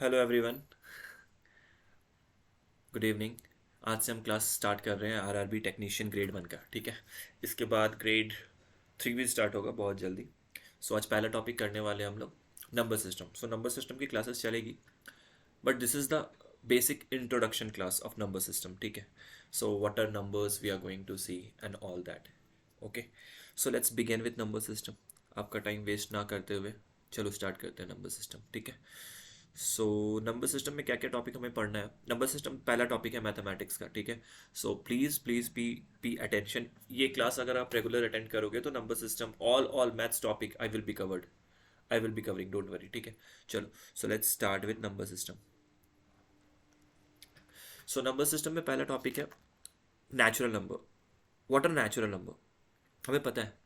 Hello everyone, good evening. आज से हम क्लास स्टार्ट कर रहे हैं आरआरबी टेक्नीशियन ग्रेड 1 का। ठीक है, इसके बाद ग्रेड 3 भी स्टार्ट होगा बहुत जल्दी। सो आज पहला टॉपिक करने वाले हैं हम लोग number system. So number system की क्लासेस चलेगी, but this is the basic introduction class of number system. ठीक है, so what are numbers we are going to see and all that. Okay, so let's begin with number system. आपका time waste ना करते हुए चलो start करते हैं number system. ठीक है, सो नंबर सिस्टम में क्या क्या टॉपिक हमें पढ़ना है। नंबर सिस्टम पहला टॉपिक है मैथमेटिक्स का। ठीक है, so please please be attention. ये क्लास अगर आप रेगुलर अटेंड करोगे तो number system all maths topic I will be covered, I will be covering, don't worry. ठीक है, चलो so let's start with number system. So number system में पहला टॉपिक है natural number. What are natural number? हमें पता है,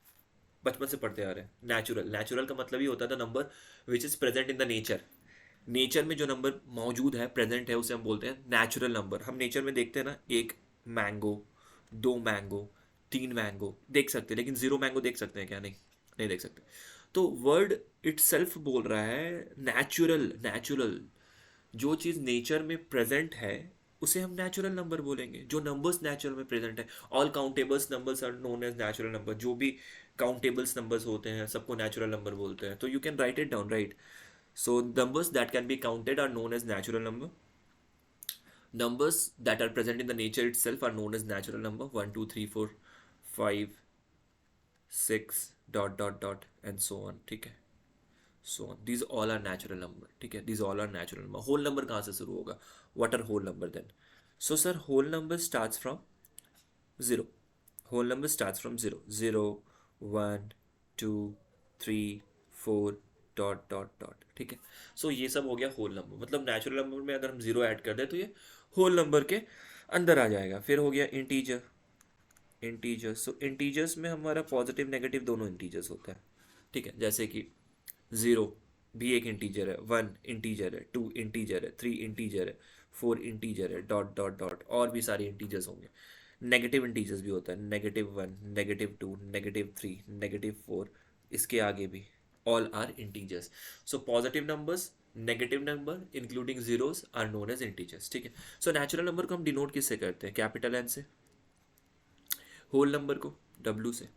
बचपन से पढ़ते आ रहे हैं। नेचुरल नेचुरल का मतलब ही होता था number which is present in the nature. Nature में जो नंबर मौजूद है, प्रेजेंट है, उसे हम बोलते हैं नेचुरल नंबर। हम नेचर में देखते हैं ना, एक मैंगो, दो मैंगो, तीन मैंगो देख सकते हैं, लेकिन जीरो मैंगो देख सकते हैं क्या? नहीं, नहीं देख सकते। तो वर्ड इट सेल्फ बोल रहा है नेचुरल। नेचुरल जो चीज़ नेचर में प्रेजेंट है उसे हम नेचुरल नंबर बोलेंगे। जो नंबर्स नेचर में प्रेजेंट है, all countables numbers are known as natural number. जो भी काउंटेबल्स नंबर्स होते हैं सबको नेचुरल नंबर बोलते हैं। तो you can write it down, right? So numbers that can be counted are known as natural number. Numbers that are present in the nature itself are known as natural number. 1, 2, 3, 4, 5, 6 dot dot dot and so on. ठीक है, so on. These all are natural number. ठीक है, these all are natural number. Whole number कहाँ से शुरू होगा? What are whole number then? So sir, whole number starts from zero. Whole number starts from zero. Zero, one, two, three, four, dot dot dot. ठीक है, सो ये सब हो गया होल नंबर। मतलब नेचुरल नंबर में अगर हम जीरो ऐड कर दें तो ये होल नंबर के अंदर आ जाएगा। फिर हो गया इंटीजर। इंटीजर्स, सो इंटीजर्स में हमारा पॉजिटिव नेगेटिव दोनों इंटीजर्स होता है। ठीक है, जैसे कि ज़ीरो भी एक इंटीजर है, वन इंटीजर है, टू इंटीजर है, थ्री इंटीजर है, फोर इंटीजर है, डॉट डॉट डॉट, और भी सारे इंटीजर्स होंगे। नेगेटिव इंटीजर्स भी होता है, negative one, negative two, negative three, negative four, इसके आगे भी all are integers. So positive numbers, negative number including zeros are known as integers. ठीक है, सो नेचुरल नंबर को हम डिनोट किससे करते हैं? कैपिटल एन से। होल नंबर को डब्ल्यू से।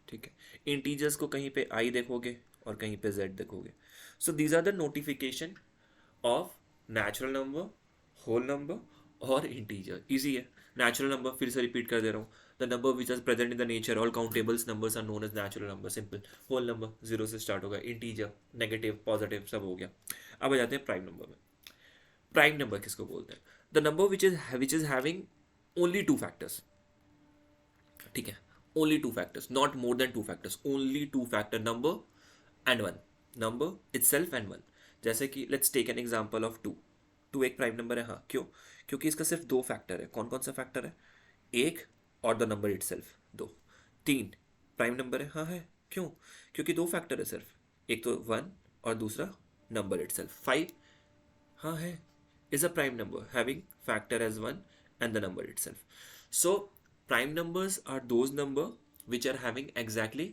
ठीक है, इंटीजर्स को कहीं पे आई देखोगे और कहीं पे जेड देखोगे। So these are the notification of natural number, whole number और इंटीजर। इजी है। नेचुरल नंबर फिर से रिपीट कर दे रहा हूँ, the number which is present in the nature, all countables numbers are known as natural number, simple. Whole number zero से start होगा, इंटीजर, नेगेटिव, पॉजिटिव, सब हो गया। अब आ जाते हैं प्राइम नंबर में। प्राइम नंबर किसको बोलते हैं? The number which is having only two factors. ठीक है, only two factors, not more than two factors, only two factor, number and one, number itself and one. जैसे कि let's take an example of two. Two एक prime number है, हाँ। क्यों? क्योंकि इसका सिर्फ दो फैक्टर है। कौन कौन सा फैक्टर है? एक और द नंबर इटसेल्फ, दो। तीन प्राइम नंबर है, हाँ है। क्यों? क्योंकि दो फैक्टर है सिर्फ, एक तो वन और दूसरा नंबर इटसेल्फ। फाइव, हाँ है, is a prime number having factor as 1 and the number itself. So prime numbers are those number which are having exactly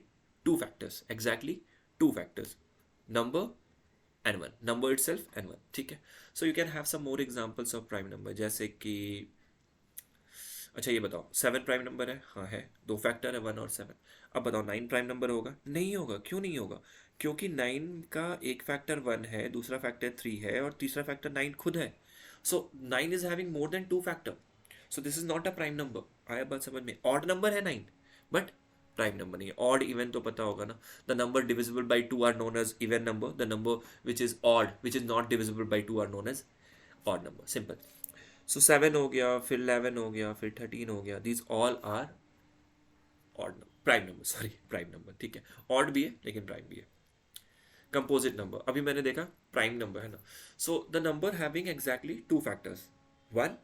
two factors, exactly two factors, number and 1, number itself and 1। ठीक है, so you can have some more examples of prime number, जैसे कि अच्छा ये बताओ, seven prime number है, हाँ है, दो फैक्टर है, वन और सेवन। अब बताओ नाइन प्राइम नंबर होगा? नहीं होगा। क्यों नहीं होगा? क्योंकि नाइन का एक फैक्टर वन है, दूसरा फैक्टर थ्री है और तीसरा फैक्टर नाइन खुद है। So nine is having more than two factor, so this is not a prime number. आया बात समझ में? ऑड नंबर है नाइन, बट प्राइम नंबर नहीं है। ऑड इवन तो पता होगा ना, the number divisible by two are known as even number, the number which is odd which is not divisible by two are known as odd number, simple. So seven हो गया, फिर 11 हो गया, फिर 13 हो गया, these all are odd number, prime number, sorry prime number. ठीक है, ऑड भी है लेकिन प्राइम भी है। कंपोजिट नंबर अभी मैंने देखा प्राइम नंबर है ना, so the number having exactly two factors, one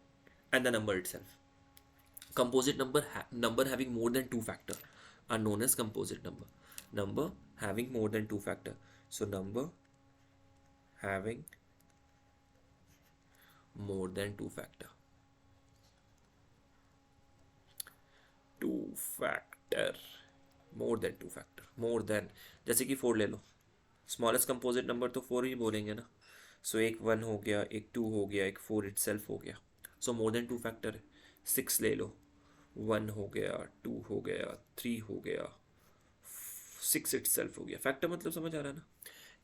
and the number itself. Composite number, number having more than two factor are known as composite number. Number having more than two factor, so number having more than two factor, two factor, more than two factor, more than. जैसे कि four ले लो, smallest composite number तो four ही बोलेंगे ना। सो एक 1 हो गया, एक 2 हो गया, एक 4 इटसेल्फ हो गया. सो मोर देन 2 फैक्टर है. 6 ले लो, 1 हो गया, 2 हो गया, 3 हो गया, 6 इटसेल्फ हो गया. फैक्टर मतलब समझ आ रहा है ना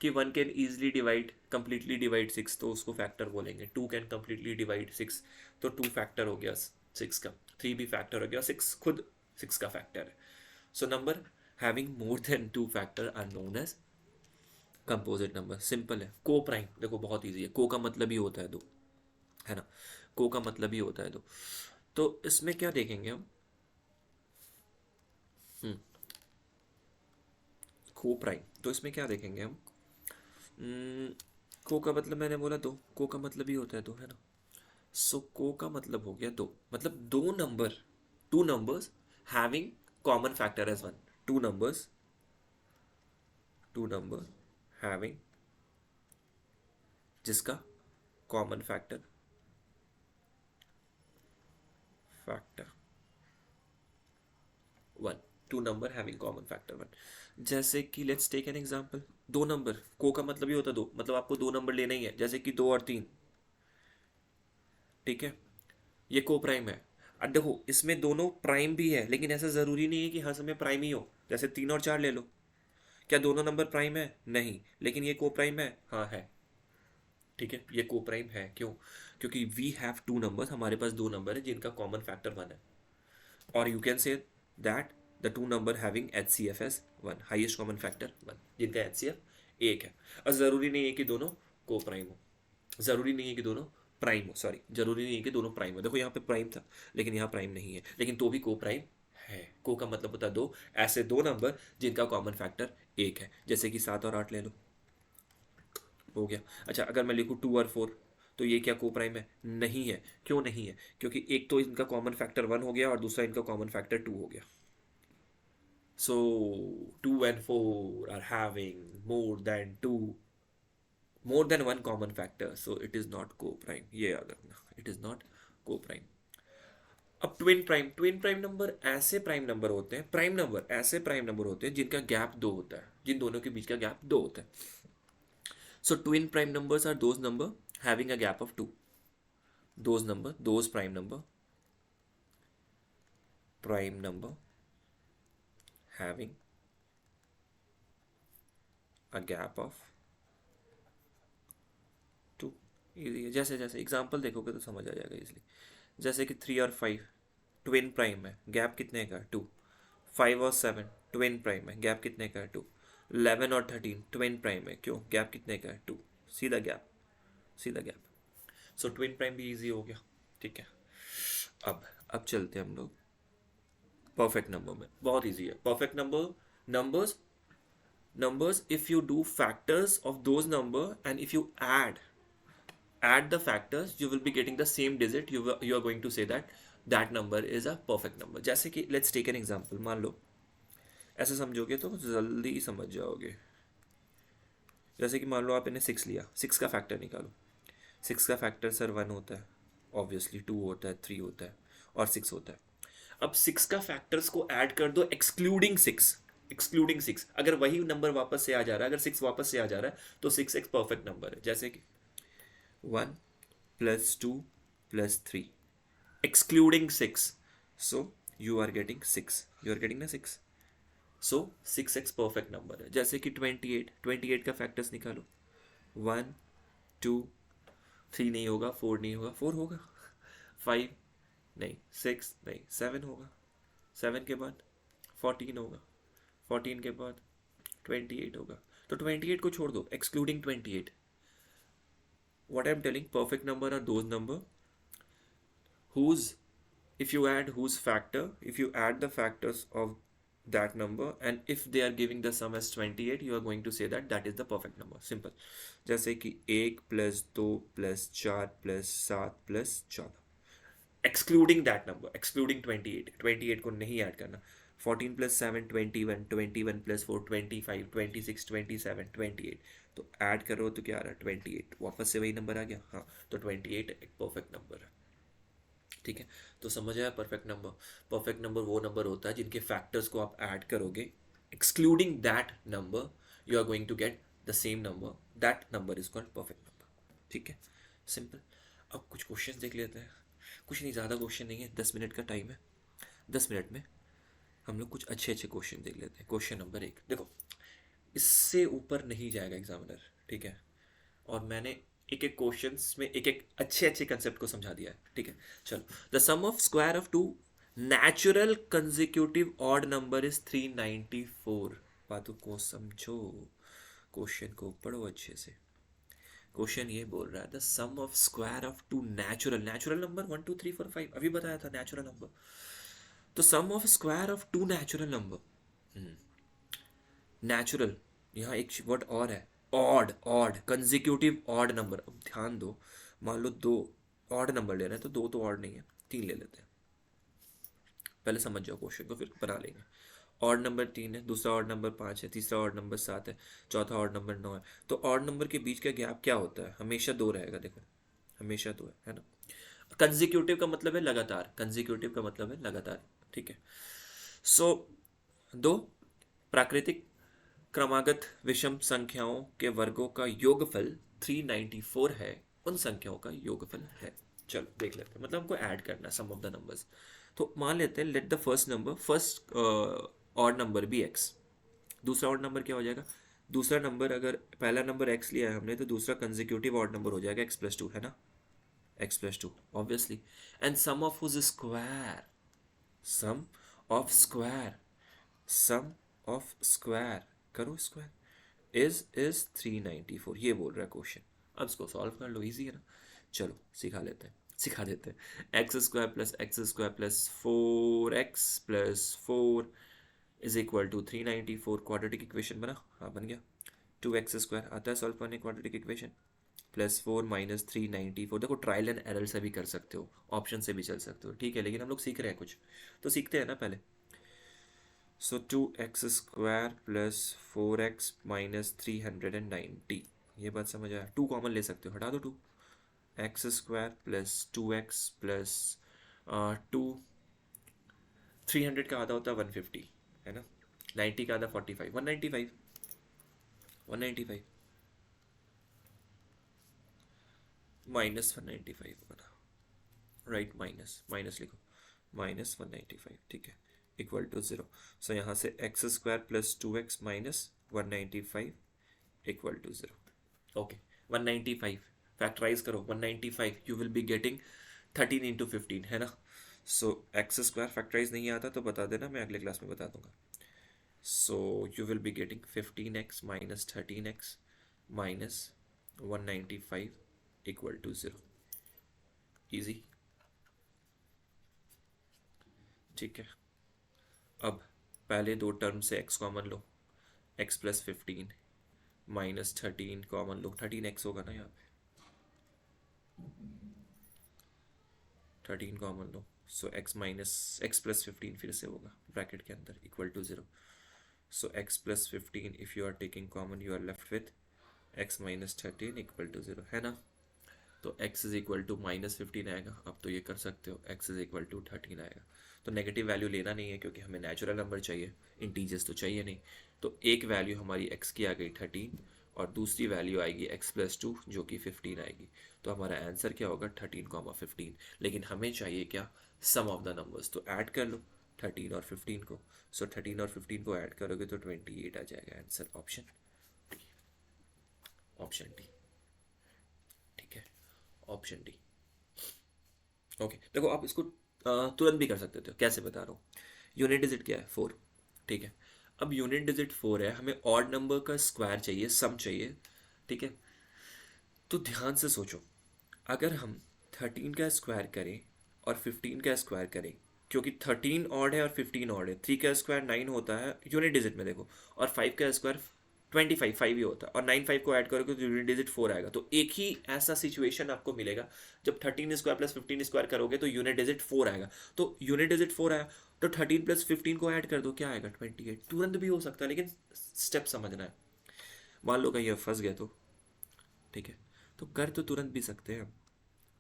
कि 1 can easily divide, completely divide 6, तो उसको फैक्टर बोलेंगे. 2 कैन कंप्लीटली डिवाइड 6, तो 2 फैक्टर हो गया 6 का. 3 भी फैक्टर हो गया, 6 खुद 6 का फैक्टर है. So number having more than 2 factor are known as composite number. Simple है. को प्राइम देखो बहुत ईजी है. को का मतलब ही होता है दो, है ना. को का मतलब ही होता है दो. तो इसमें क्या देखेंगे हम, को प्राइम. तो इसमें क्या देखेंगे हम, को का मतलब मैंने बोला दो, को का मतलब ही होता है दो, है ना. सो को का मतलब हो गया दो, मतलब दो number, two numbers having common factor as one. Two numbers, two number having, जिसका common factor, factor one. Two number having common factor one. जैसे कि लेट्स टेक एन एग्जांपल. दो नंबर, को का मतलब ही होता है दो, मतलब आपको दो नंबर लेना ही है. जैसे कि 2 और 3, ठीक है, ये को प्राइम है. अब देखो इसमें दोनों प्राइम भी है, लेकिन ऐसा जरूरी नहीं है कि हर समय प्राइम ही हो. जैसे 3 और 4 ले लो, क्या दोनों नंबर प्राइम है? नहीं. लेकिन ये को प्राइम है? हाँ है. ठीक है, ये को प्राइम है. क्यों? क्योंकि वी हैव टू नंबर्स, हमारे पास दो नंबर है जिनका कॉमन फैक्टर वन है. और you can say that the two number having H C F S one, highest common factor one, जिनका एच सी एफ एक है. और ज़रूरी नहीं है कि दोनों को प्राइम हो, ज़रूरी नहीं है कि दोनों प्राइम हो, सॉरी, जरूरी नहीं है कि दोनों प्राइम हो. देखो यहाँ पे प्राइम था, लेकिन यहाँ प्राइम नहीं है, लेकिन तो भी को प्राइम है. को का मतलब होता है दो, ऐसे दो नंबर जिनका कॉमन फैक्टर एक है. जैसे कि 7 और 8 ले लो, हो गया. अच्छा, अगर मैं लिखूँ 2 और 4, तो ये क्या को प्राइम है? नहीं है. क्यों नहीं है? क्योंकि एक तो इनका कॉमन फैक्टर 1 हो गया और दूसरा इनका कॉमन फैक्टर 2 हो गया. सो 2 and 4 are having more than one common factor, so it is not co-prime. ये याद रखना, it is not co-prime. अब ट्विन प्राइम नंबर ऐसे प्राइम नंबर होते हैं, प्राइम नंबर ऐसे प्राइम नंबर होते हैं जिनका गैप दो होता है, जिन दोनों के बीच का गैप दो होता है. So twin prime numbers are those number having a gap of 2. Those prime number having a gap of 2. Easy है. जैसे जैसे एग्जांपल देखोगे तो समझ आ जाएगा इसलिए. जैसे कि 3 और 5 ट्विन प्राइम है, गैप कितने का? 2. 5 और 7 ट्विन प्राइम है, गैप कितने का है? 2. 11 और 13 ट्विन प्राइम है, क्यों? गैप कितने का है? 2. सीधा गैप, सीधा गैप. सो ट्विन प्राइम भी इजी हो गया. ठीक है. अब चलते हैं हम लोग परफेक्ट नंबर में. बहुत इजी है perfect number. Numbers, if you do factors of those number and if you add the factors, you will be getting the same digit. You are going to say that number is a perfect number. जैसे कि let's take an example. मान लो, ऐसे समझोगे तो जल्दी समझ जाओगे. जैसे कि मान लो आपने 6 लिया, 6 का फैक्टर निकालो. 6 का फैक्टर सर 1 होता है, ऑब्वियसली 2 होता है, 3 होता है और 6 होता है. अब 6 का फैक्टर्स को ऐड कर दो एक्सक्लूडिंग 6. एक्सक्लूडिंग 6, अगर वही नंबर वापस से आ जा रहा है, अगर 6 वापस से आ जा रहा है, तो 6 एक परफेक्ट नंबर है. जैसे कि 1 + 2 + 3 excluding 6, so you are getting 6, you are getting ना 6. so 6x परफेक्ट नंबर है. जैसे कि 28 का फैक्टर्स निकालो. 1 2 3 नहीं होगा, 4 नहीं होगा, 4 होगा. 5 नहीं, 6 नहीं, 7 होगा. 7 के बाद 14 होगा. 14 के बाद 28 होगा. तो 28 को छोड़ दो, excluding 28. what I'm telling, perfect number are those number whose, if you add whose factor, if you add the factors of that number and if they are giving the sum as 28, you are going to say that is the perfect number. Simple. जैसे कि 1 + 2 + 4 + 7 + 14, excluding that number, excluding 28 को नहीं add करना. 14 + 7 21, 21 + 4 25, 26 27 28. तो add करो तो क्या आ रहा है? 28. वापस से वही नंबर आ गया. हाँ, तो 28 एक परफेक्ट नंबर है. ठीक है, तो समझ आया परफेक्ट नंबर. परफेक्ट नंबर वो नंबर होता है जिनके फैक्टर्स को आप ऐड करोगे, excluding that number, you are going to get the same number. That number is called perfect number. ठीक है, सिंपल। अब कुछ क्वेश्चन देख लेते हैं, कुछ नहीं, ज़्यादा क्वेश्चन नहीं है, 10 मिनट का टाइम है, 10 मिनट में हम लोग कुछ अच्छे अच्छे क्वेश्चन देख लेते हैं। क्वेश्चन नंबर 1 देखो, इससे ऊपर नहीं जाएगा एग्जामिनर, ठीक है, और मैंने एक एक क्वेश्चंस में एक एक अच्छे अच्छे कंसेप्ट को समझा दिया है, ठीक है। चलो, the sum of square of two natural consecutive odd number is 394। बातों को समझो, क्वेश्चन को पढ़ो अच्छे से। क्वेश्चन ये बोल रहा है, the sum of square of two natural, natural number 1 2 3 4 5, अभी बताया था नेचुरल नंबर। तो sum of square of two natural number, natural, यहाँ एक वर्ड और है, odd, odd consecutive odd number. अब ध्यान दो, मान लो दो ऑड नंबर ले रहे हैं, तो दो तो ऑड नहीं है, 3 ले लेते हैं। पहले समझ जाओ क्वेश्चन को, फिर बना लेंगे। ऑड नंबर 3 है, दूसरा ऑड नंबर 5 है, तीसरा ऑड नंबर 7 है, चौथा ऑड नंबर 9 है। तो ऑड नंबर के बीच का गैप क्या होता है? हमेशा 2 रहेगा, देखो, हमेशा 2 है ना। कंजिक्यूटिव का मतलब है लगातार, कंजिक्यूटिव का मतलब है लगातार, ठीक है। सो दो प्राकृतिक क्रमागत विषम संख्याओं के वर्गों का योगफल 394 है, उन संख्याओं का योगफल है। चलो देख लेते हैं, मतलब हमको ऐड करना सम ऑफ द नंबर्स। तो मान लेते हैं, let the first number, first odd number be X. दूसरा ऑड नंबर क्या हो जाएगा? दूसरा नंबर, अगर पहला नंबर एक्स लिया है हमने, तो दूसरा कंजिक्यूटिव ऑड नंबर हो जाएगा x+2, है ना, x+2 obviously. And sum of whose square, sum of square, sum of square, करो स्क्वायर, इज 394, ये बोल रहा है क्वेश्चन। अब इसको सॉल्व कर लो, इजी है ना। चलो सिखा देते हैं। x² + x² + 4x + 4 is equal to 394, quadratic equation बना, हाँ बन गया। 2x² आता है सॉल्व करने क्वाड्रेटिक इक्वेशन, +4 - 394। देखो, ट्रायल एंड एरर से भी कर सकते हो, ऑप्शन से भी चल सकते हो, ठीक है, लेकिन हम लोग सीख रहे हैं कुछ, तो सीखते हैं ना पहले। सो 2x² + 4x - 390, ये बात समझ आया। 2 कॉमन ले सकते हो, हटा दो 2। x² + 2x + 2, 300 का आधा होता है 150, है ना, 90 का आधा 45, 195, 195 -195 बना, राइट, माइनस माइनस लिखो, -195, ठीक है, इक्वल टू 0। सो यहाँ से x² + 2x - 195 equal to 0। Okay, 195 factorise करो, 195 यू विल बी गेटिंग 13 × 15, है ना। सो x² फैक्टराइज नहीं आता तो बता देना, मैं अगले क्लास में बता दूंगा। So you will be getting 15x - 13x - 195 equal to 0। Easy, ठीक है। अब पहले दो टर्म से x कॉमन लो, x + 15 - 13 कॉमन लो, 13x होगा ना यहाँ पे, 13 कॉमन लो। सो x + 15 फिर से होगा ब्रैकेट के अंदर, equal to 0। So x + 15 if you are taking common, you are left with x - 13 equal to 0, है ना। तो x इज इक्वल टू -15 आएगा, अब तो ये कर सकते हो, x इज इक्वल टू 13 आएगा। तो नेगेटिव वैल्यू लेना नहीं है, क्योंकि हमें नेचुरल नंबर चाहिए, इंटीजर्स तो चाहिए नहीं। तो एक वैल्यू हमारी x की आ गई 13, और दूसरी वैल्यू आएगी x + 2 जो कि 15 आएगी। तो हमारा आंसर क्या होगा? 13, 15। लेकिन हमें चाहिए क्या? सम ऑफ द नंबर्स। तो ऐड कर लो 13 और 15 को। सो 13 और 15 को ऐड करोगे तो 28 आ जाएगा answer, option D, option D, ठीक है, ऑप्शन डी। ओके, देखो आप इसको तुरंत भी कर सकते थे, कैसे बता रहा हूँ। यूनिट डिजिट क्या है? 4, ठीक है। अब यूनिट डिजिट 4 है, हमें ऑड नंबर का स्क्वायर चाहिए, सम चाहिए, ठीक है। तो ध्यान से सोचो, अगर हम 13 का स्क्वायर करें और 15 का स्क्वायर करें, क्योंकि 13 ऑड है और 15 ऑड है, 3 का स्क्वायर 9 होता है यूनिट डिजिट में, देखो, और 5 का स्क्वायर 25, 5 ही होता है, और 9 5 को ऐड करोगे तो यूनिट डिजिट 4 आएगा। तो एक ही ऐसा सिचुएशन आपको मिलेगा, जब 13² + 15 स्क्वायर करोगे तो यूनिट डिजिट 4 आएगा। तो यूनिट डिजिट 4 आया, तो 13 + 15 को ऐड कर दो, क्या आएगा? 28। तुरंत भी हो सकता है, लेकिन स्टेप समझना है। मान लो कहीं फंस गए तो, ठीक है, तो कर तो तुरंत भी सकते हैं,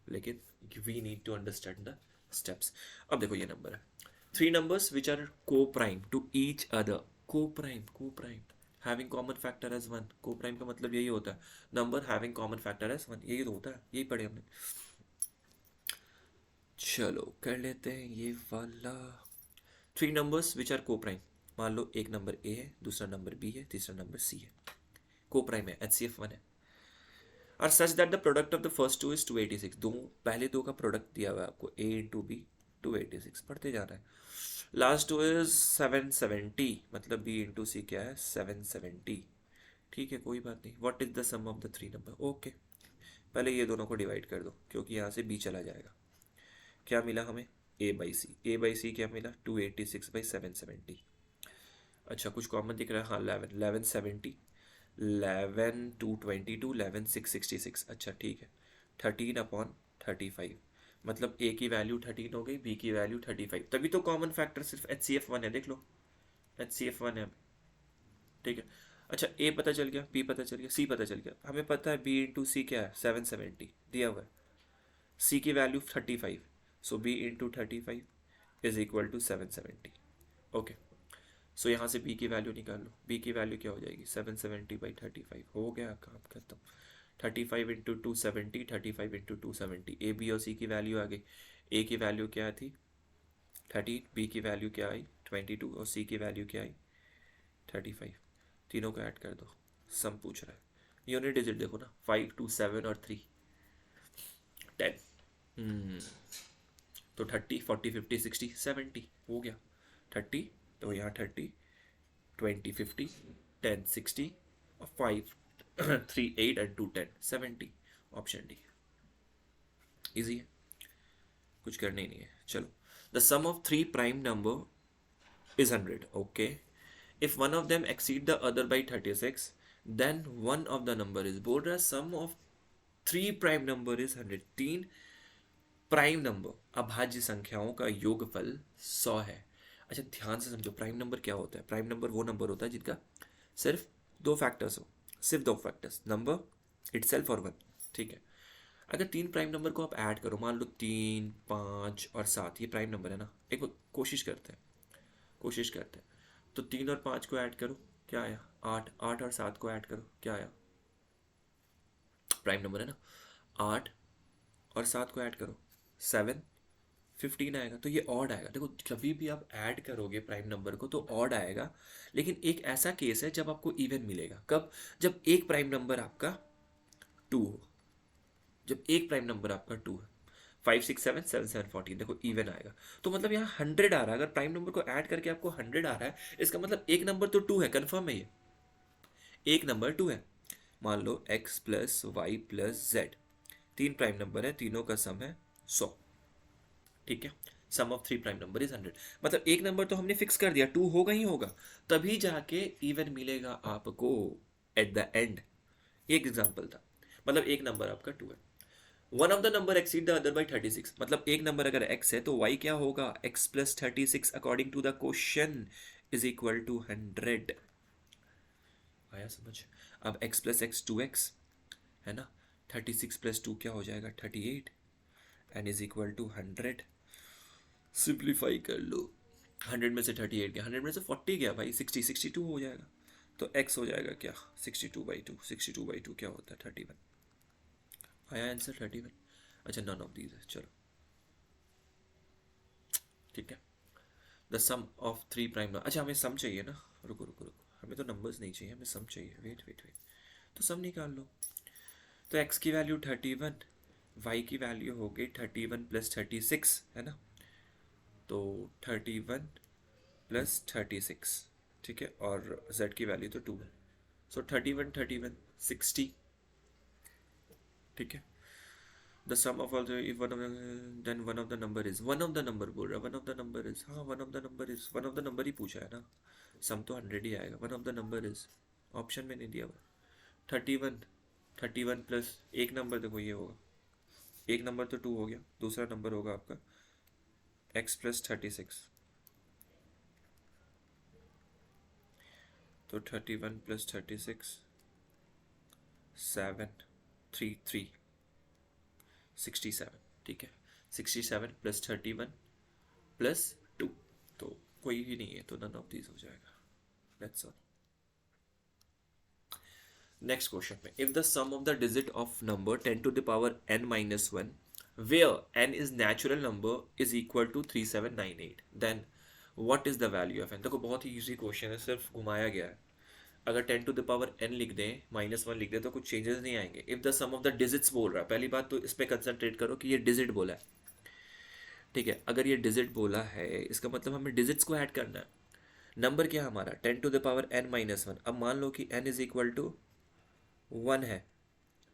लेकिन we need to understand the steps. अब देखो, ये नंबर है 3 numbers which are co-prime to each other, co-prime, co-prime, having common factor as one, coprime का मतलब यही होता है, number having common factor as one, यही तो होता है, यही पढ़े हमने। चलो कर लेते हैं ये वाला। थ्री नंबर्स विच आर को प्राइम, मान लो एक नंबर ए है, दूसरा नंबर बी है, तीसरा नंबर सी है, को प्राइम है, HCF 1 है। और such that the product of the first two is 286, दो पहले दो का प्रोडक्ट दिया हुआ है आपको, ए इंटू बी 286, पढ़ते जा रहा है। लास्ट टू इज 770, मतलब बी इंटू सी क्या है 770, ठीक है कोई बात नहीं। What is the sum of the three number, okay पहले ये दोनों को डिवाइड कर दो क्योंकि यहाँ से बी चला जाएगा। क्या मिला हमें, ए बाई सी क्या मिला 286/770। अच्छा कुछ कॉमन दिख रहा है, हाँ 1170, 11/222, 11/666, अच्छा ठीक है 13/35, मतलब ए की वैल्यू 13 हो गई, बी की वैल्यू 35, तभी तो कॉमन फैक्टर सिर्फ HCF 1 है, देख लो HCF 1 है, ठीक है। अच्छा ए पता चल गया, बी पता चल गया, सी पता चल गया, हमें पता है बी इंटू सी क्या है 770 दिया हुआ है, सी की value 35, so B into 35 is equal to 770, okay. So यहाँ से बी की वैल्यू निकाल लो, बी की वैल्यू क्या हो जाएगी 770/35, हो गया काम खत्म। 35 इंटू 270, 35 इंटू 270, ए बी और सी की वैल्यू आ गई, ए की वैल्यू क्या थी 13, बी की वैल्यू क्या आई 22 और सी की वैल्यू क्या आई 35, तीनों को ऐड कर दो, सम पूछ रहा है, यूनिट डिजिट देखो ना 5 2 7 और 3 10, तो 30 40 50 60 70 हो गया 30, तो यहाँ 30 20 50 10 60 और 5 3 8 एंड 2 10 70, ऑप्शन डी इजी है, कुछ करने ही नहीं है। चलो the sum of three prime number is 100, okay. If one of them exceed the other by 36 then one of the number is, बोल रहा है sum of three prime number is 100, तीन प्राइम नंबर अभाज्य संख्याओं का योगफल 100 है। अच्छा ध्यान से समझो, प्राइम नंबर क्या होता है, प्राइम नंबर वो नंबर होता है जिनका सिर्फ दो फैक्टर्स हो, सिर्फ दो फैक्टर्स, नंबर इटसेल्फ और वन, ठीक है। अगर तीन प्राइम नंबर को आप ऐड करो, मान लो 3 5 और 7, ये प्राइम नंबर है ना, एक बार कोशिश करते हैं, तो 3 और 5 को ऐड करो क्या आया 8, 8 और 7 को ऐड करो क्या आया, प्राइम नंबर है ना, 8 और 7 को ऐड करो 7 15 आएगा, तो ये ऑड आएगा। देखो कभी भी आप ऐड करोगे प्राइम नंबर को तो ऑड आएगा, लेकिन एक ऐसा केस है जब आपको इवन मिलेगा, कब, जब एक प्राइम नंबर आपका 2 हो, जब एक प्राइम नंबर आपका 2 है, 5 6 7 7 7 14, देखो इवन आएगा। तो मतलब यहाँ 100 आ रहा है, अगर प्राइम नंबर को ऐड करके आपको 100 आ रहा है, इसका मतलब एक नंबर तो 2 है, कन्फर्म है ये, एक नंबर 2 है। मान लो x plus Y plus z, तीन प्राइम नंबर है, तीनों का सम है 100, ठीक है। Sum of three prime number is 100, मतलब एक नंबर तो हमने फिक्स कर दिया 2 होगा ही होगा, तभी जाके इवन मिलेगा आपको एट द एंड। एक एग्जांपल था, मतलब एक नंबर आपका 2 है, one of the number exceed the other by 36, मतलब एक नंबर अगर x है तो y क्या होगा x plus 36 according to the question is equal to 100, आया समझ। अब x प्लस एक्स 2x है ना, 36 प्लस 2 क्या हो जाएगा 38 and is equal to 100, simplify कर लो, 100 में से 38 गया, 100 में से 40 गया भाई 60 62 हो जाएगा, तो x हो जाएगा क्या 62/2, 62/2 क्या होता है 31, आया आंसर 31। अच्छा नन ऑफ दीज है, चलो ठीक है। The sum of three prime number, अच्छा हमें सम चाहिए ना, रुको रुको रुको, हमें तो नंबर्स नहीं चाहिए, हमें सम चाहिए, वेट वेट वेट, तो सम निकाल लो। तो x की वैल्यू 31, y की वैल्यू हो गई 31 प्लस 36 है ना, तो 31 प्लस 36, ठीक है, और z की वैल्यू तो 2 है, सो 31 60, ठीक है। The sum of all if one of then one of the number is, one of the number बोल रहा है, one of the number is, हाँ one of the number is, one of the number ही पूछा है ना, sum तो 100 ही आएगा, one of the number is, option में नहीं दिया हुआ 31, 31 प्लस एक नंबर देखो ये होगा, एक नंबर तो 2 हो गया, दूसरा नंबर होगा आपका x प्लस 36, तो 31 प्लस 36 7 3 3 67, ठीक है, 67 प्लस 31 प्लस 2, तो कोई भी नहीं है, तो नन ऑफ दीज हो जाएगा, दैट्स ऑल। नेक्स्ट क्वेश्चन में, if the sum of the digit of number 10 to the power n minus one where n is natural number is equal to 3798, then what is the value of n। देखो बहुत ही easy question है, सिर्फ घुमाया गया है। अगर 10 to the power n लिख दें, माइनस वन लिख दें, तो कुछ चेंजेस नहीं आएंगे। If the sum of the digits बोल रहा है, पहली बात तो इस पर कंसंट्रेट करो कि ये डिजिट बोला है, ठीक है। अगर ये डिजिट बोला है इसका मतलब हमें डिजिट्स को ऐड करना है। नंबर क्या है हमारा 10 to the power n minus one. अब मान लो कि n is equal to one है,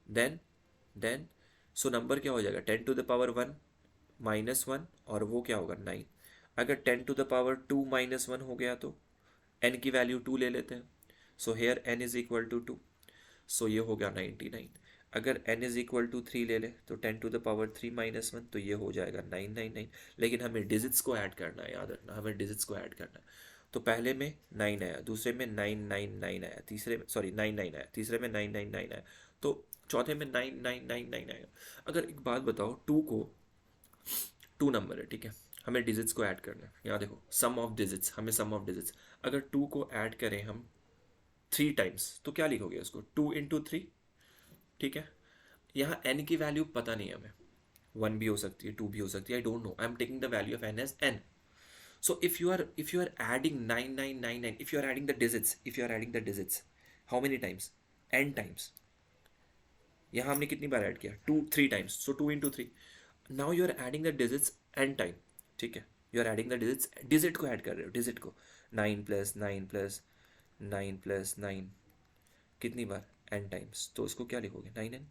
देन सो नंबर क्या हो जाएगा 10 to the power one minus one, और वो क्या होगा 9। अगर 10 to the power two minus one हो गया तो n की वैल्यू 2 ले लेते हैं, so here n is equal to 2, so ये हो गया 99। अगर n इज इक्वल टू 3 ले ले तो 10 to the power 3 minus one, तो ये हो जाएगा 999। लेकिन हमें डिजिट्स को ऐड करना है, याद रखना हमें डिजिट्स को ऐड करना है। तो पहले में 9 आया, दूसरे में 999 आया, तीसरे में 99 आया, तीसरे में 999 आया, तो चौथे में 9999 आएगा। अगर एक बात बताओ, टू नंबर है, ठीक है, हमें डिजिट्स को ऐड करना है। यहाँ देखो सम ऑफ डिजिट्स, हमें सम ऑफ डिजिट्स, अगर टू को ऐड करें हम 3 टाइम्स तो क्या लिखोगे उसको 2 इंटू थ्री, ठीक है। यहाँ n की वैल्यू पता नहीं है हमें, 1 भी हो सकती है 2 भी हो सकती है, I don't know, I am taking the value of n as n। So if you are adding 9999, if you are adding the digits, if you are adding the digits, how many times? n times. यहाँ हमने कितनी बार add किया 3 times, so 2 into 3। now you are adding the digits n time, ठीक है। you are adding the digits, digit को add कर रहे हो, digit को 9 plus 9 plus 9 plus 9 कितनी बार n times, तो इसको क्या लिखोगे 9n,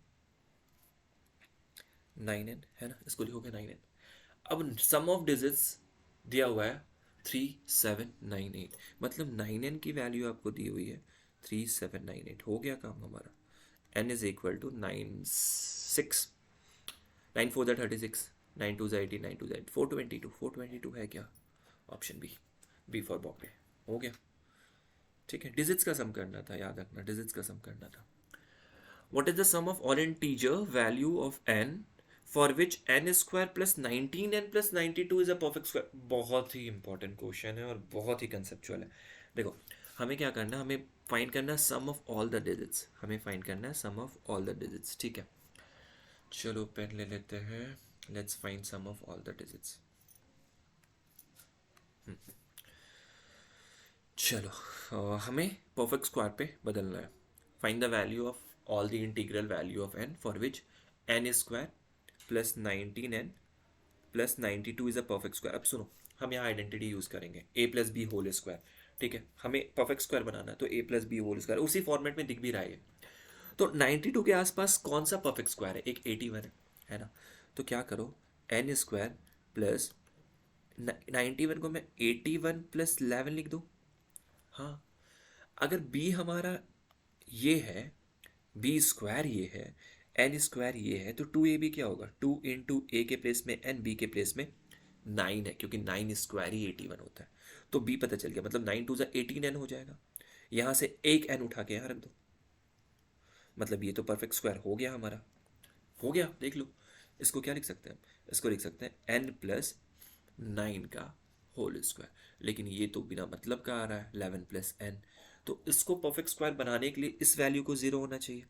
9n है ना, इसको लिखोगे 9n। अब सम ऑफ डिजिट्स दिया हुआ है 3798, मतलब 9n की वैल्यू आपको दी हुई है 3798। हो गया काम हमारा। n इज इक्वल टू 96, 9 4 36, 9 2 18, 9 2 422, 422 है क्या, option B, B for Bombay. हो गया, ठीक है। डिजिट्स का सम करना था, याद रखना डिजिट्स का सम करना था। What is the sum of all integer value of n for which n square plus 19n plus 92 is a perfect square? बहुत ही इंपॉर्टेंट क्वेश्चन है और बहुत ही कंसेप्चुअल है। देखो हमें क्या करना है, हमें फाइंड करना है sum of all the digits, हमें फाइंड करना है sum of all the digits, ठीक है। चलो पेन ले लेते हैं, let's find sum of all the digits. चलो हमें परफेक्ट स्क्वायर पे बदलना है। Find the value of all the integral value of n for which n square plus 19n plus 92 is a perfect square. अब सुनो, हम यहाँ आइडेंटिटी यूज करेंगे a plus B whole square, ठीक है। हमें परफेक्ट स्क्वायर बनाना है तो a plus B whole square, उसी फॉर्मेट में दिख भी रहा है। तो 92 के आसपास कौन सा परफेक्ट स्क्वायर है, एक 81 है ना। तो क्या करो n स्क्वायर प्लस 91 को मैं 81 प्लस 11 लिख दूँ। हाँ, अगर b हमारा ये है, बी स्क्वायर ये है, एन स्क्वायर ये है, तो 2ab क्या होगा 2 इंटू ए के प्लेस में n, b के प्लेस में 9 है, क्योंकि 9 स्क्वायर ही 81 होता है। तो b पता चल गया, मतलब 9 टू 18n हो जाएगा। यहाँ से एक n उठा के यहाँ रख दो, मतलब ये तो परफेक्ट स्क्वायर हो गया हमारा। हो गया, देख लो। इसको क्या लिख सकते हैं, इसको लिख सकते हैं n प्लस 9 का होल स्क्वायर, लेकिन ये तो बिना मतलब का आ रहा है 11 प्लस n। तो इसको परफेक्ट स्क्वायर बनाने के लिए इस वैल्यू को 0 होना चाहिए,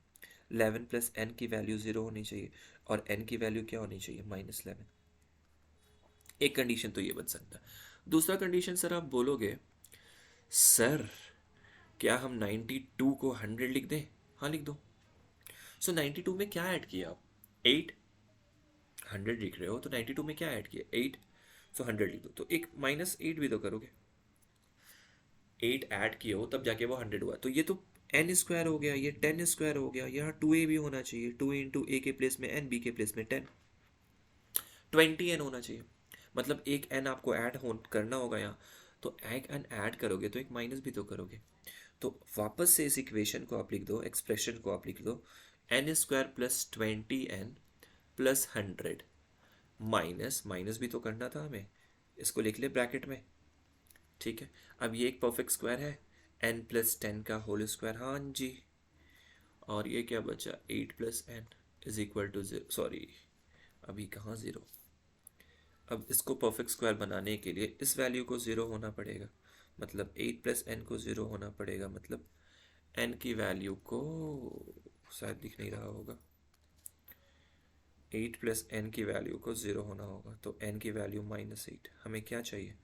11 प्लस n की वैल्यू 0 होनी चाहिए, और n की वैल्यू क्या होनी चाहिए -11। एक कंडीशन तो ये बन सकता है। दूसरा कंडीशन सर आप बोलोगे सर क्या हम 92 को 100 लिख दें? हाँ लिख दो। सो 92 में क्या ऐड किया आप 8, 100 लिख रहे हो तो 92 में क्या ऐड किया 8, सो 100 लिख दो। तो एक -8 भी तो करोगे, 8 ऐड किए हो तब जाके वो 100 हुआ। तो ये तो n स्क्वायर हो गया, ये 10 स्क्वायर हो गया, यहाँ 2a भी होना चाहिए, 2 इंटू ए के प्लेस में n, b के प्लेस में 10, 20n होना चाहिए। मतलब एक n आपको ऐड करना होगा यहाँ, तो एक n ऐड करोगे तो एक माइनस भी तो करोगे। तो वापस से इस इक्वेशन को आप लिख दो, एक्सप्रेशन को आप लिख दो n square plus 20n plus 100, minus minus भी तो करना था हमें, इसको लिख ले ब्रैकेट में, ठीक है। अब ये एक परफेक्ट स्क्वायर है, n प्लस 10 का होल स्क्वायर, हाँ जी। और ये क्या बचा 8 plus n is equal to 0, sorry अभी कहाँ 0। अब इसको परफेक्ट स्क्वायर बनाने के लिए इस वैल्यू को 0 होना पड़ेगा, मतलब 8 प्लस n को 0 होना पड़ेगा, मतलब n की वैल्यू को, शायद दिख नहीं रहा होगा, 8 प्लस n की वैल्यू को 0 होना होगा, तो n की वैल्यू -8। हमें क्या चाहिए,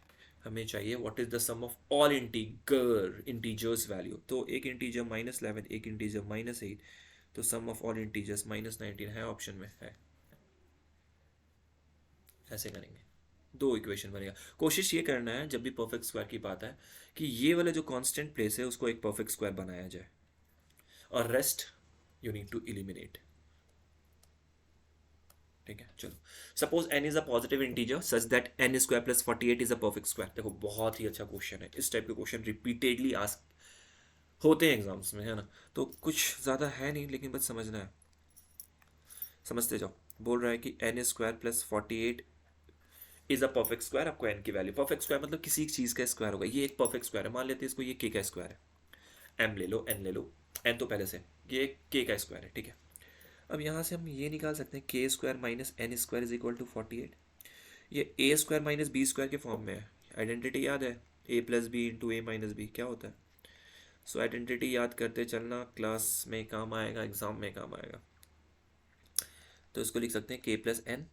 हमें चाहिए what is the sum of all integers value. तो एक इंटीजर -11, एक इंटीजर -8, तो सम ऑफ ऑल इंटीजर्स -19 है, ऑप्शन में है। ऐसे करेंगे, दो इक्वेशन बनेगा। कोशिश ये करना है जब भी परफेक्ट स्क्वायर की बात है कि ये वाला जो कांस्टेंट प्लेस है उसको एक परफेक्ट स्क्वायर बनाया जाए, और rest you need to eliminate. ठीक है, चलो। Suppose n is a positive integer such that n square plus 48 is a perfect square. देखो बहुत ही अच्छा क्वेश्चन है, इस टाइप के क्वेश्चन रिपीटेडली आस्क होते हैं एग्जाम्स में, है ना। तो कुछ ज़्यादा है नहीं, लेकिन बस समझना है, समझते जाओ। बोल रहा है कि n square plus 48 is a perfect square. आपको n की वैल्यू, परफेक्ट स्क्वायर मतलब किसी चीज़ का स्क्वायर होगा, ये एक परफेक्ट स्क्वायर है, मान लेते हैं इसको, ये k का स्क्वायर है। m ले लो, n ले लो, n तो पहले से, ये k का स्क्वायर है, ठीक है। अब यहाँ से हम ये निकाल सकते हैं k square minus N square is equal to 48। ये A square minus B square के फॉर्म में है। आइडेंटिटी याद है, A plus B into A minus B क्या होता है। सो आइडेंटिटी याद करते चलना, क्लास में काम आएगा, एग्जाम में काम आएगा। तो इसको लिख सकते हैं के प्लस एन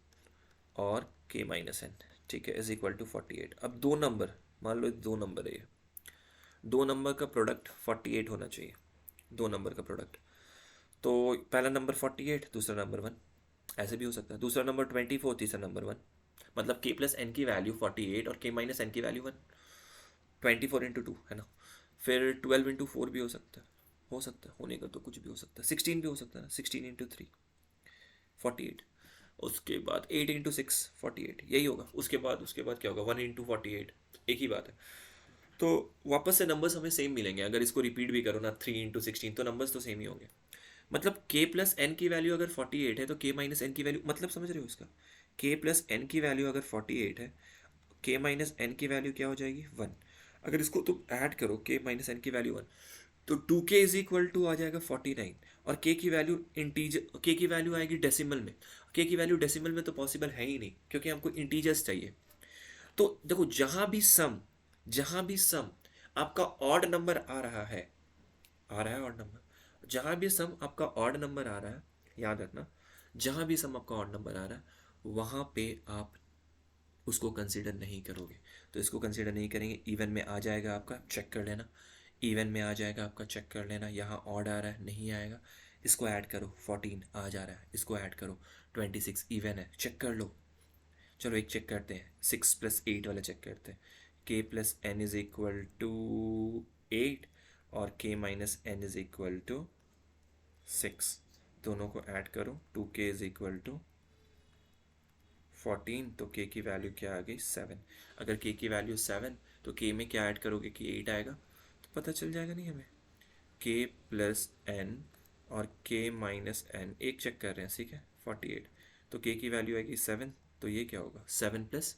और के माइनस एन, ठीक है, इज इक्वल टू 48। अब दो नंबर, मान लो दो नंबर है ये, दो नंबर का प्रोडक्ट 48 होना चाहिए, दो नंबर का प्रोडक्ट। तो पहला नंबर 48, दूसरा नंबर 1, ऐसे भी हो सकता है। दूसरा नंबर 24, तीसरा नंबर 1, मतलब k प्लस एन की वैल्यू 48 और k माइनस एन की वैल्यू 1। 24 इंटू 2 है ना, फिर 12 इंटू 4 भी हो सकता है, हो सकता है, होने का तो कुछ भी हो सकता है। 16 भी हो सकता है ना, 16 इंटू 3 48। उसके बाद 8 इंटू 6 48, यही होगा। उसके बाद क्या होगा, 1 इंटू 48, एक ही बात है। तो वापस से नंबर्स हमें सेम मिलेंगे, अगर इसको रिपीट भी करो ना, 3 इंटू 16, तो नंबर्स तो सेम ही होंगे। मतलब k प्लस एन की वैल्यू अगर 48 है तो k माइनस एन की वैल्यू, मतलब समझ रहे हो इसका, k प्लस एन की वैल्यू अगर 48 है, k माइनस एन की वैल्यू क्या हो जाएगी 1। अगर इसको तुम ऐड करो k माइनस एन की वैल्यू 1, तो 2k इज इक्वल टू आ जाएगा 49। और k की वैल्यू इंटीजर, k की वैल्यू आएगी डेसिमल में। k की वैल्यू डेसिमल में तो पॉसिबल है ही नहीं, क्योंकि हमको इंटीजर्स चाहिए। तो देखो जहां भी सम आपका ऑड नंबर आ रहा है ऑड नंबर, जहां भी सम आपका ऑड नंबर आ रहा है, याद रखना, जहां भी सम आपका ऑड नंबर आ रहा है वहां पे आप उसको कंसीडर नहीं करोगे। तो इसको कंसीडर नहीं करेंगे, इवन में आ जाएगा आपका, चेक कर लेना, इवन में आ जाएगा आपका, चेक कर लेना। यहाँ ऑड आ रहा है, नहीं आएगा, इसको ऐड करो, 14 आ जा रहा है, इसको ऐड करो, 26 इवन है, चेक कर लो। चलो एक चेक करते हैं, 6 प्लस 8 वाला चेक करते हैं। k plus N is equal to 8 और k minus N is equal to 6, दोनों को ऐड करो, 2k इज इक्वल टू 14, तो k की वैल्यू क्या आ गई 7। अगर k की वैल्यू 7, तो k में क्या ऐड करोगे कि 8 आएगा, तो पता चल जाएगा नहीं हमें। k प्लस एन और k माइनस एन, एक चेक कर रहे हैं, ठीक है, 48, तो k की वैल्यू आएगी 7, तो ये क्या होगा 7 प्लस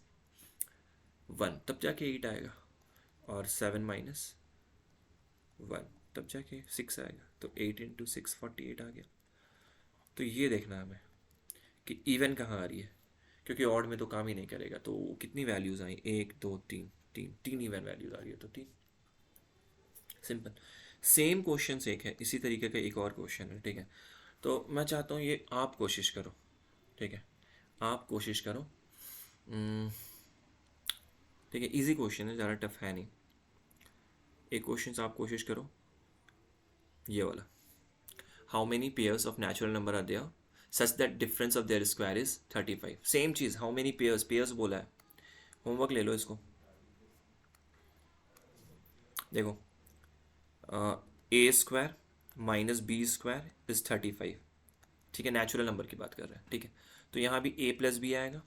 1, तब जाके 8 आएगा, और 7 माइनस 1 तब जाके 6 आएगा, तो 8 इंटू 6 48 आ गया। तो ये देखना हमें कि इवन कहाँ आ रही है, क्योंकि ऑड में तो काम ही नहीं करेगा। तो कितनी वैल्यूज़ आई, 1 2 3, तीन इवन वैल्यूज आ रही है, तो 3, सिंपल। सेम क्वेश्चन एक है, इसी तरीके का एक और क्वेश्चन है, ठीक है। तो मैं चाहता हूँ ये आप कोशिश करो, ठीक है, आप कोशिश करो। ठीक है, इजी क्वेश्चन है, ज़्यादा टफ है नहीं। एक क्वेश्चन आप कोशिश करो, ये वाला, how many pairs of natural number are there such that difference of their square is 35। Same चीज़, हाउ मेनी पेयर्स बोला है, होमवर्क ले लो इसको। देखो, a square minus B square is 35, ठीक है, नेचुरल नंबर की बात कर रहे हैं, ठीक है। तो यहाँ भी ए प्लस बी आएगा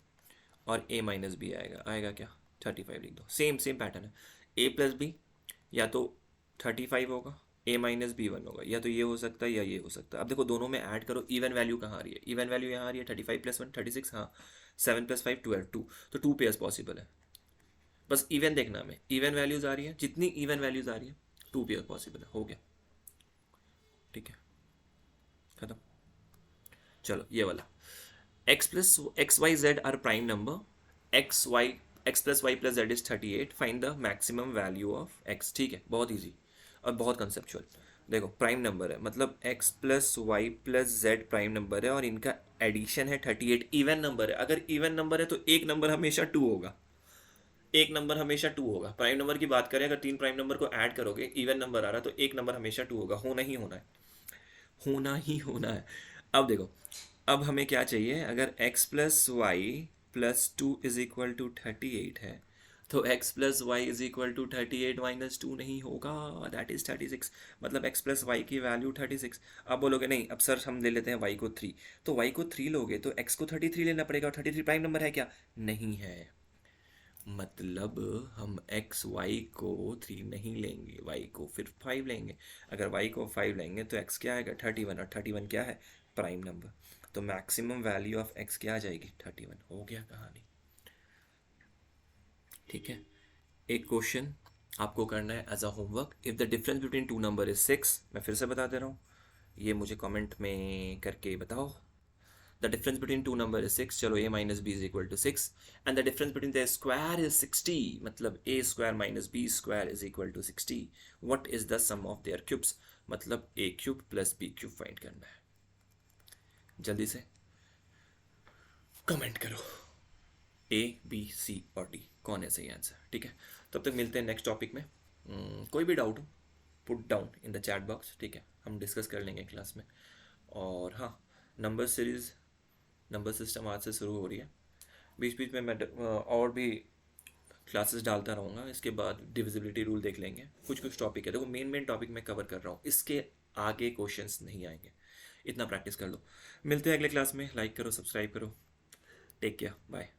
और ए माइनस बी आएगा, आएगा क्या 35 लिख दो। सेम सेम पैटर्न है, ए प्लस बी या तो 35 होगा, ए माइनस बी 1 होगा, या तो ये हो सकता है या ये हो सकता है। अब देखो दोनों में ऐड करो, इवन वैल्यू कहाँ आ रही है, इवन वैल्यू यहाँ आ रही है, 35 प्लस 1 36, हाँ, 7 प्लस 5 12 2, तो 2 पेयर्स पॉसिबल है। बस इवन देखना हमें, इवन वैल्यूज आ रही है, जितनी इवन वैल्यूज आ रही है 2 पेयर पॉसिबल है, हो गया, ठीक है, खत्म। चलो ये वाला, x plus X Y Z are prime number, X plus Y plus Z is 38, find the maximum value of x। ठीक है, बहुत ईजी और बहुत कंसेप्चुअल। देखो प्राइम नंबर है मतलब x plus Y plus Z prime number है और इनका एडिशन है 38। इवन नंबर है, अगर इवन नंबर है तो एक नंबर हमेशा टू होगा, एक नंबर हमेशा टू होगा। प्राइम नंबर की बात करें, अगर तीन प्राइम नंबर को ऐड करोगे इवन नंबर आ रहा है तो एक नंबर हमेशा टू होगा, होना ही होना है, होना ही होना है। अब देखो, अब हमें क्या चाहिए, अगर x plus Y plus two is equal to 38 है तो x plus Y is equal to 38 minus two नहीं होगा, दैट इज 36। मतलब x प्लस वाई की वैल्यू 36। अब बोलोगे नहीं अब सर हम ले लेते हैं y को 3, तो y को 3 लोगे तो x को 33 लेना पड़ेगा, और 33 प्राइम नंबर है क्या? नहीं है। मतलब हम एक्स वाई को 3 नहीं लेंगे, वाई को फिर 5 लेंगे। अगर वाई को 5 लेंगे तो एक्स क्या आएगा? 31, और 31 क्या है? Prime number. तो मैक्सिमम वैल्यू ऑफ एक्स क्या आ जाएगी? 31। हो गया कहानी। ठीक है। एक क्वेश्चन आपको करना है as a homework. If the difference between two number is 6, मैं फिर से बता दे रहा हूँ, ये मुझे कमेंट में करके बताओ। The difference between two number is 6, चलो a minus b is equal to 6, and the difference between their square is 60, मतलब a square minus b square is equal to 60. What is the sum of their cubes? मतलब a cube plus b cube find करना है। जल्दी से comment करो A B C और D कौन है सही आंसर। ठीक है, तब तक मिलते हैं नेक्स्ट टॉपिक में। कोई भी डाउट हो put down in the chat box, ठीक है, हम डिस्कस कर लेंगे क्लास में। और हाँ, नंबर सीरीज़, नंबर सिस्टम आज से शुरू हो रही है। बीच बीच में मैं और भी क्लासेस डालता रहूँगा। इसके बाद डिविजिबिलिटी रूल देख लेंगे, कुछ कुछ टॉपिक है, देखो मेन मेन टॉपिक मैं कवर कर रहा हूँ, इसके आगे क्वेश्चंस नहीं आएंगे, इतना प्रैक्टिस कर लो। मिलते हैं अगले क्लास में, लाइक करो सब्सक्राइब करो, टेक केयर, बाय।